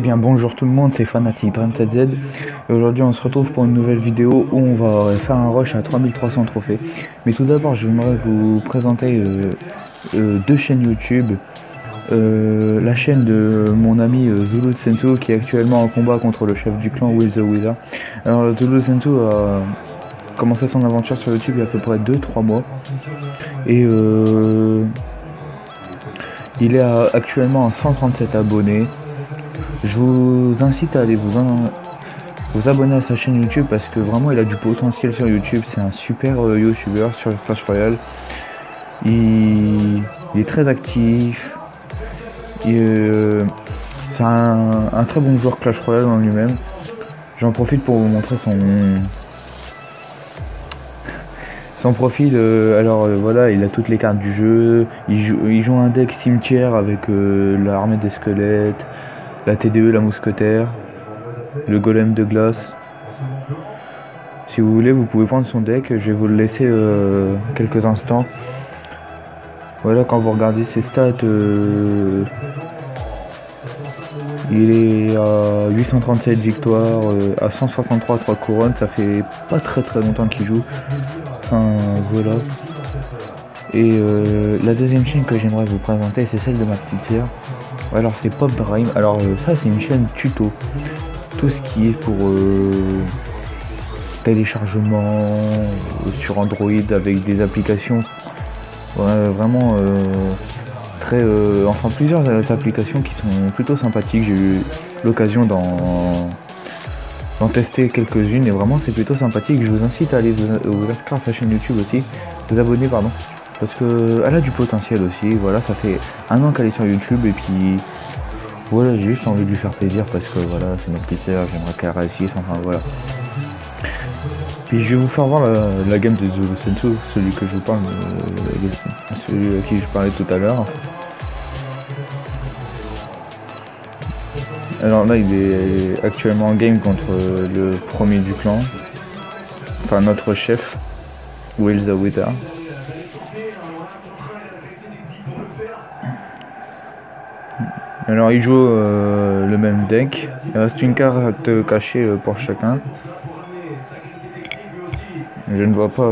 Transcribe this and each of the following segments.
bien bonjour tout le monde, c'est Fanatic Dream ZZ et aujourd'hui on se retrouve pour une nouvelle vidéo où on va faire un rush à 3300 trophées. Mais tout d'abord j'aimerais vous présenter deux chaînes YouTube. La chaîne de mon ami Zulu Sensu qui est actuellement en combat contre le chef du clan Will the Wizard. Alors Zulu Sensu a commencé son aventure sur YouTube il y a à peu près 2-3 mois et il est actuellement à 137 abonnés. Je vous incite à aller vous abonner à sa chaîne YouTube parce que vraiment il a du potentiel sur YouTube. C'est un super YouTuber sur Clash Royale. Il est très actif. C'est un très bon joueur Clash Royale en lui-même. J'en profite pour vous montrer son profil. Voilà, il a toutes les cartes du jeu. Il joue un deck cimetière avec l'armée des squelettes, la TDE, la mousquetaire, le golem de glace. Si vous voulez, vous pouvez prendre son deck. Je vais vous le laisser quelques instants. Voilà, quand vous regardez ses stats, il est à 837 victoires, à 163 3 couronnes. Ça fait pas très longtemps qu'il joue. Enfin, voilà. Et la deuxième chaîne que j'aimerais vous présenter, c'est celle de ma petite sœur. Alors c'est Pop Dream. Alors ça c'est une chaîne tuto. Tout ce qui est pour téléchargement sur Android avec des applications vraiment très enfin plusieurs applications qui sont plutôt sympathiques. J'ai eu l'occasion d'en tester quelques-unes et vraiment c'est plutôt sympathique. Je vous incite à aller vous inscrire à sa chaîne YouTube aussi, vous abonner pardon, parce que elle a du potentiel aussi. Voilà, ça fait un an qu'elle est sur YouTube et puis voilà, j'ai juste envie de lui faire plaisir parce que voilà, c'est notre petite sœur, j'aimerais qu'elle réussisse, enfin voilà. Puis je vais vous faire voir la game de Zulu Sensu, celui que je vous parle, celui à qui je parlais tout à l'heure. Alors là il est actuellement en game contre le premier du clan, enfin notre chef, Will the Wizard. Alors il joue le même deck, il reste une carte cachée pour chacun. Je ne vois pas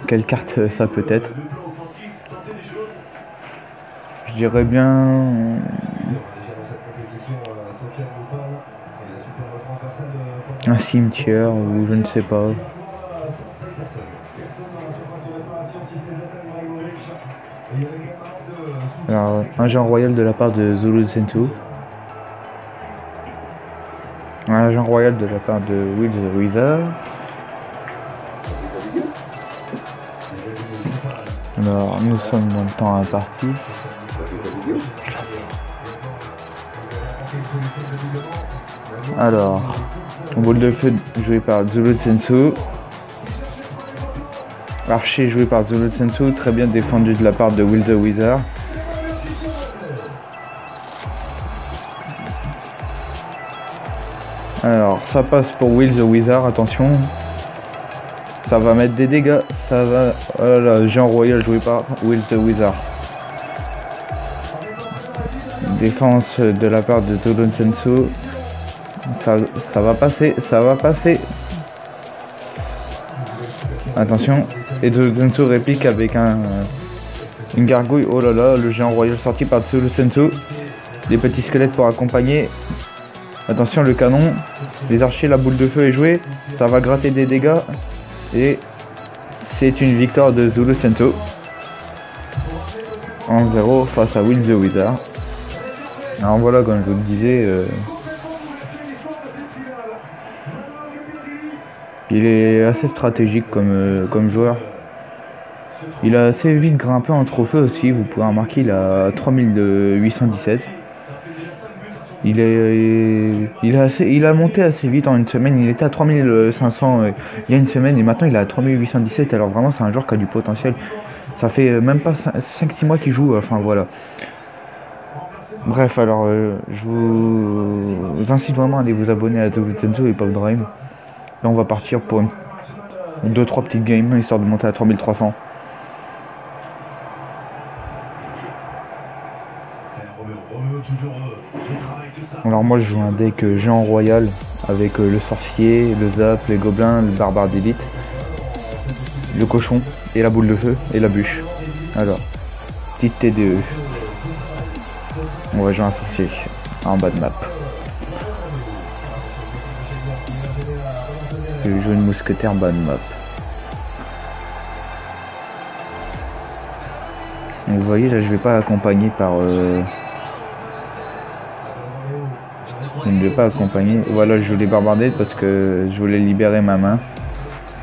quelle carte ça peut être. Je dirais bien un cimetière ou je ne sais pas. Alors, un agent royal de la part de Zulu Sensu. Un agent royal de la part de Will the Wizard. Alors, nous sommes dans le temps imparti. Alors, boule de feu joué par Zulu Sensu. Archer joué par Zulu Sensu, très bien défendu de la part de Will the Wizard. Alors, ça passe pour Will the Wizard, attention. Ça va mettre des dégâts, ça va... Oh là là, Jean Royal joué par Will the Wizard. Défense de la part de Zulu Sensu. Ça va passer, ça va passer. Attention. Et Zulu Sensu réplique avec une gargouille. Oh là là, le géant royal sorti par Zulu Sensu. Des petits squelettes pour accompagner. Attention, le canon. Les archers, la boule de feu est jouée. Ça va gratter des dégâts. Et c'est une victoire de Zulu Sensu. 1-0 face à Will the Wizard. Alors voilà, comme je vous le disais, il est assez stratégique comme joueur. Il a assez vite grimpé en trophée aussi, vous pouvez remarquer, il a 3817. Il a monté assez vite en une semaine, il était à 3500 il y a une semaine et maintenant il est à 3817. Alors vraiment c'est un joueur qui a du potentiel. Ça fait même pas 5-6 mois qu'il joue, enfin voilà. Bref, alors je vous incite vraiment à aller vous abonner à Zulu Sensu et Pop Dream. Là on va partir pour 2-3 petites games histoire de monter à 3300. Alors Alors moi je joue un deck géant royal avec le sorcier, le zap, les gobelins, le barbare d'élite, le cochon et la boule de feu et la bûche. Alors, petite TDE. On va jouer un sorcier en bas de map. Je vais jouer une mousquetaire bas de map. Donc vous voyez là je vais pas accompagner par je ne vais pas accompagner. Voilà, je voulais barbarder parce que je voulais libérer ma main.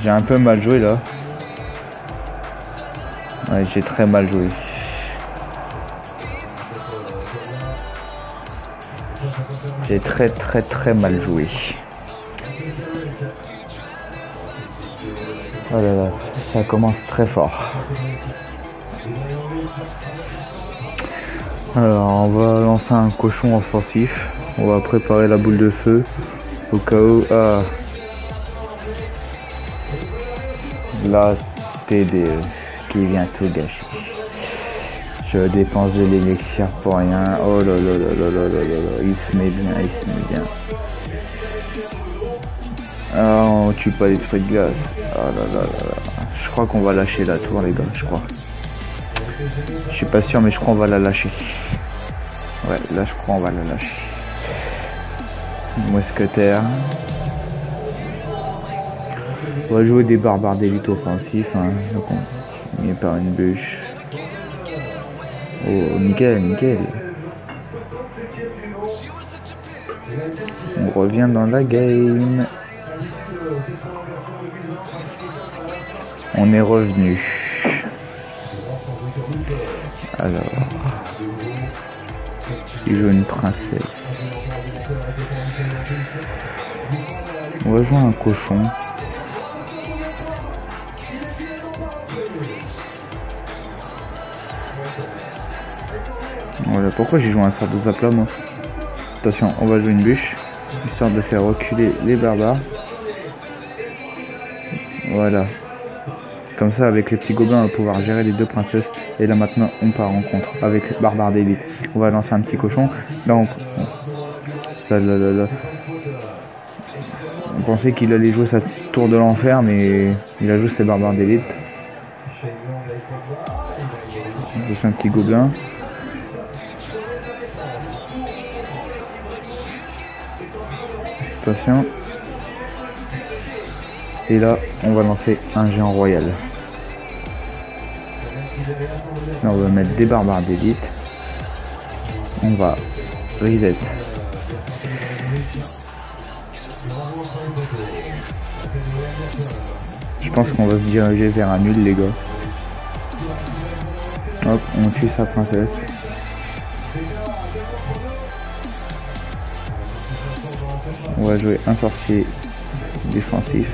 J'ai un peu mal joué là. Ouais, j'ai très mal joué. J'ai très mal joué. Oh là là, ça commence très fort. Alors on va lancer un cochon offensif. On va préparer la boule de feu au cas où. Ah. La TD qui vient tout gâcher. Je dépense de l'élixir pour rien. Oh là là là là là là là. Il se met bien, il se met bien. Ah, on tue pas les trucs de glace. Oh là là là là. Je crois qu'on va lâcher la tour les gars, je crois. Je suis pas sûr mais je crois qu'on va la lâcher. Ouais, là je crois qu'on va la lâcher. Mousquetaire. On va jouer des barbares d'élite offensifs. Hein. Donc on est par une bûche. Oh, nickel, nickel. On revient dans la game. On est revenu. Alors. Il joue une princesse. On va jouer un cochon. Voilà, pourquoi j'ai joué un sort de zapla moi? Attention, on va jouer une bûche, histoire de faire reculer les barbares. Voilà. Comme ça, avec les petits gobelins, on va pouvoir gérer les deux princesses. Et là maintenant, on part en contre avec barbare d'élite. On va lancer un petit cochon. Là, on pensait qu'il allait jouer sa tour de l'enfer, mais il a joué ses barbares d'élite. C'est un petit gobelin. Attention. Et là, on va lancer un géant royal. Là, on va mettre des barbares d'élite. On va reset. Je pense qu'on va se diriger vers un nul, les gars. Hop, on tue sa princesse. On va jouer un sorcier défensif.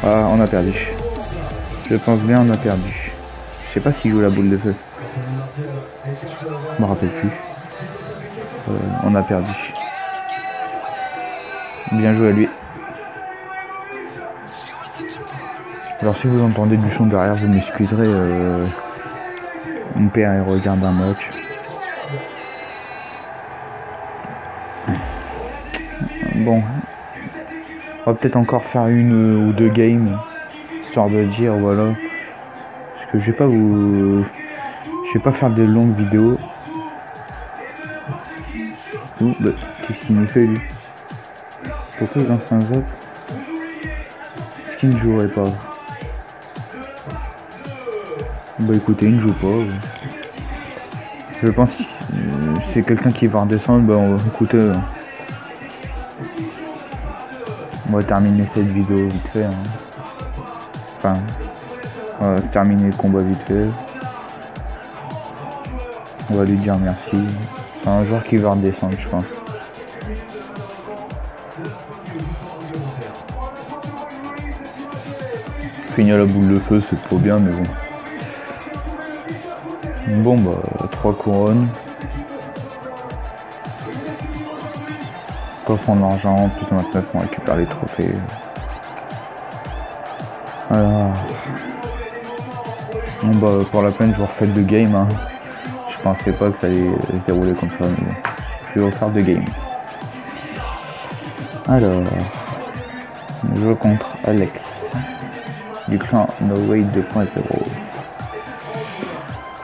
Ah, on a perdu. Je pense bien on a perdu. Je sais pas s'il joue la boule de feu. Je me rappelle plus. On a perdu. Bien joué à lui. Alors si vous entendez du son derrière, vous m'excuserez. Mon père il regarde un match. Bon. On va peut-être encore faire une ou deux games. Histoire de dire voilà. Parce que je vais pas faire de longues vidéos. Ouh, bah, qu'est-ce qu'il nous fait lui? Pourquoi il lance un zap? Est-ce qu'il ne jouerait pas? Bah écoutez, il ne joue pas. Je pense que c'est quelqu'un qui va redescendre. Bah écoutez, on va terminer cette vidéo vite fait. Hein. Enfin, on va se terminer le combat vite fait. On va lui dire merci. C'est un joueur qui va redescendre, je pense. Finir la boule de feu, c'est trop bien, mais bon. Bon, bah, 3 couronnes. Coffre en argent, plus 29, on récupère les trophées. Voilà. Bon, bah, pour la peine, je vous refais 2 games. Hein. Je Je pensais pas que ça allait se dérouler comme ça, mais bon. Je vais refaire 2 games. Alors, je joue contre Alex du clan No Way 2.0.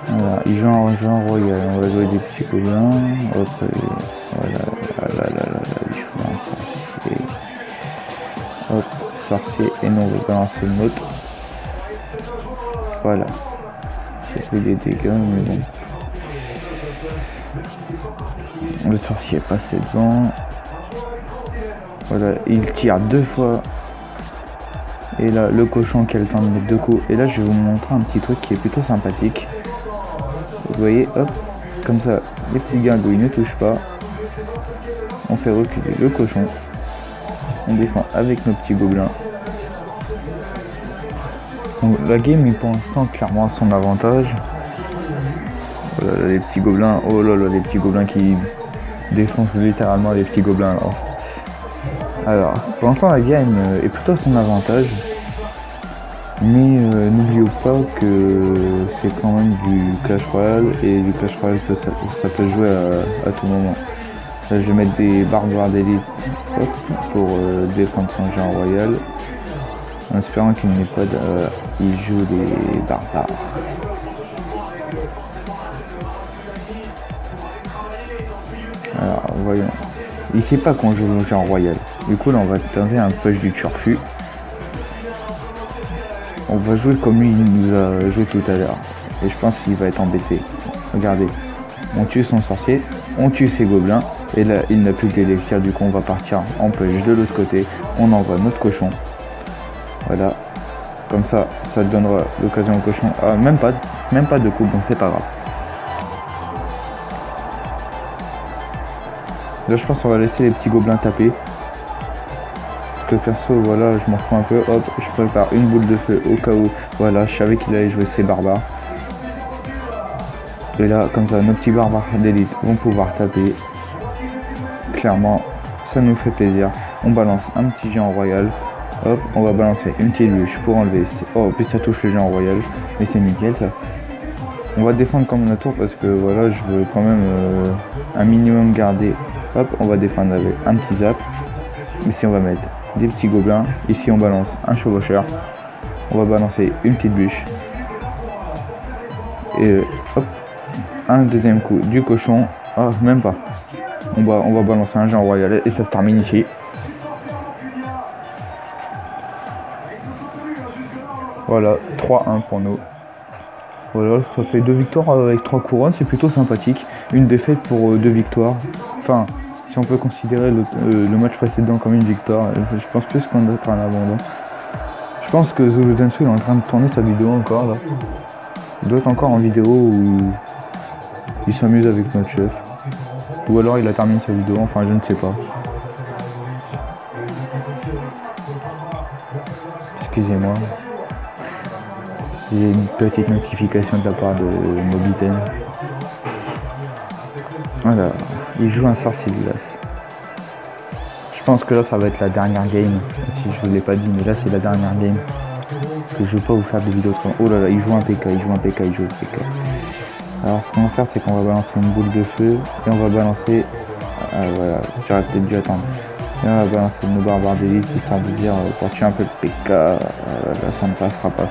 Voilà, il joue en royal. On va jouer des petits gobelins. Hop, voilà, là, il joue en sorcier. Hop, sorcier, et nous on va balancer une autre. Voilà. J'ai fait des dégâts, mais bon. Le sorcier est passé devant. Voilà, il tire 2 fois. Et là, le cochon qui a le temps de mettre 2 coups. Et là, je vais vous montrer un petit truc qui est plutôt sympathique. Vous voyez, hop, comme ça, les petits gargouilles ne touchent pas. On fait reculer le cochon. On défend avec nos petits gobelins. Donc, la game est pour l'instant clairement à son avantage. Voilà, les petits gobelins, oh là là, les petits gobelins qui défoncent littéralement les petits gobelins. Alors pour l'instant la game est plutôt à son avantage. Mais n'oublions pas que c'est quand même du Clash Royale et du Clash Royale ça peut jouer à tout moment. Là, je vais mettre des barbares d'élite pour défendre son géant royal. En espérant qu'il n'ait pas de... il joue des barbares. Alors voyons. Il sait pas qu'on joue le géant royal. Du coup là on va tenter un push du turfu. On va jouer comme lui il nous a joué tout à l'heure. Et je pense qu'il va être embêté. Regardez. On tue son sorcier. On tue ses gobelins. Et là il n'a plus que l'élixir. Du coup on va partir en push de l'autre côté. On envoie notre cochon. Voilà. Comme ça donnera l'occasion au cochon. Ah, même pas de coup. Bon c'est pas grave. Là je pense qu'on va laisser les petits gobelins taper. Parce que perso voilà je m'en fous un peu. Hop, je prépare une boule de feu au cas où. Voilà, je savais qu'il allait jouer ses barbares. Et là comme ça nos petits barbares d'élite vont pouvoir taper. Clairement ça nous fait plaisir. On balance un petit géant royal. Hop, on va balancer une petite bûche pour enlever. Oh, en plus ça touche le géant royal. Mais c'est nickel ça. On va défendre comme la tour parce que voilà, je veux quand même un minimum garder. Hop, on va défendre avec un petit zap. Ici on va mettre des petits gobelins. Ici on balance un chevaucheur. On va balancer une petite bûche. Et hop, un deuxième coup du cochon. Ah, même pas. On va balancer un géant royal et ça se termine ici. Voilà, 3-1 pour nous. Voilà, ça fait 2 victoires avec 3 couronnes, c'est plutôt sympathique. Une défaite pour 2 victoires. Enfin, si on peut considérer le match précédent comme une victoire, je pense plus qu'on doit être en abandon. Je pense que Zulu Zensu est en train de tourner sa vidéo encore là. Il doit être encore en vidéo où il s'amuse avec notre chef. Ou alors il a terminé sa vidéo, enfin je ne sais pas. Excusez-moi. J'ai une petite notification de la part de Mobitel. Voilà, il joue un sorcier de glace. Je pense que là ça va être la dernière game. Si je vous l'ai pas dit, mais là c'est la dernière game. Parce que je veux pas vous faire des vidéos trop. Oh là là, il joue un PK. Alors ce qu'on va faire c'est qu'on va balancer une boule de feu. Et on va balancer. Ah voilà, j'aurais peut-être dû attendre. Et on va balancer nos barbares d'élite histoire de dire pour tuer un peu de PK. Là ça ne passera pas.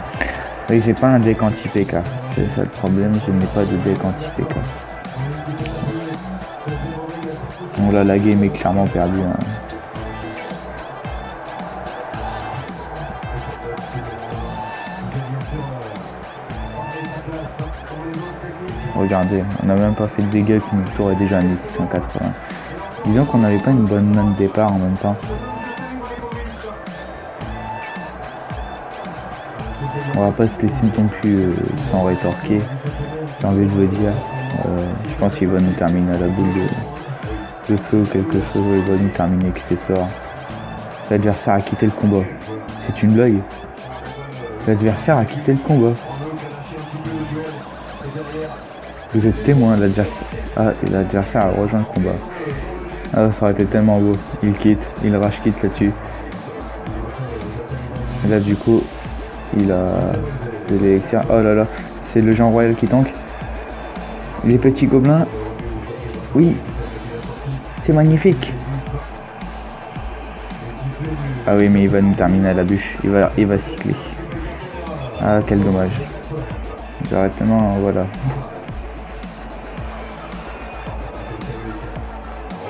Oui, j'ai pas un deck anti-PK, c'est ça le problème, je n'ai pas de deck anti-PK. Donc là, la game est clairement perdue. Hein. Regardez, on n'a même pas fait de dégâts qu'une tour est déjà à 1680. Disons qu'on n'avait pas une bonne main de départ en même temps. On va pas se laisser non plus sans rétorquer, j'ai envie de vous dire. Je pense qu'il va nous terminer à la boule de feu ou quelque chose, il va nous terminer avec ses sorts. L'adversaire a quitté le combat. C'est une blague. L'adversaire a quitté le combat. Vous êtes témoin, l'adversaire. Ah, et l'adversaire a rejoint le combat. Ah, ça aurait été tellement beau. Il quitte, il rage quitte là-dessus. Et là du coup, il a de l'élixir. Oh là là, c'est le géant royal qui tank. Les petits gobelins. Oui. C'est magnifique. Ah oui, mais il va nous terminer à la bûche. Il va cycler. Ah, quel dommage. J'arrête tellement, voilà.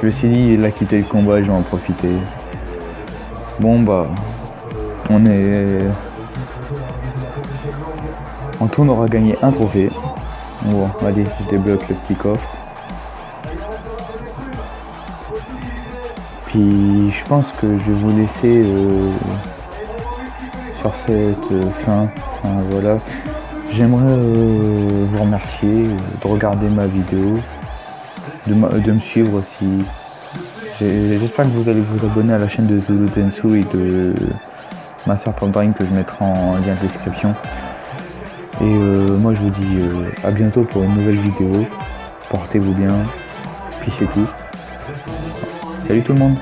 Je me suis dit, il a quitté le combat, je vais en profiter. Bon, bah, en tout, on aura gagné un trophée. Bon, allez, je débloque le petit coffre. Puis, je pense que je vais vous laisser sur cette fin. Enfin, voilà. J'aimerais vous remercier de regarder ma vidéo, de me suivre aussi. J'espère que vous allez vous abonner à la chaîne de Zulu Zensu et de Master.brain que je mettrai en lien de description. Et moi je vous dis à bientôt pour une nouvelle vidéo. Portez-vous bien. Puis c'est tout. Salut tout le monde.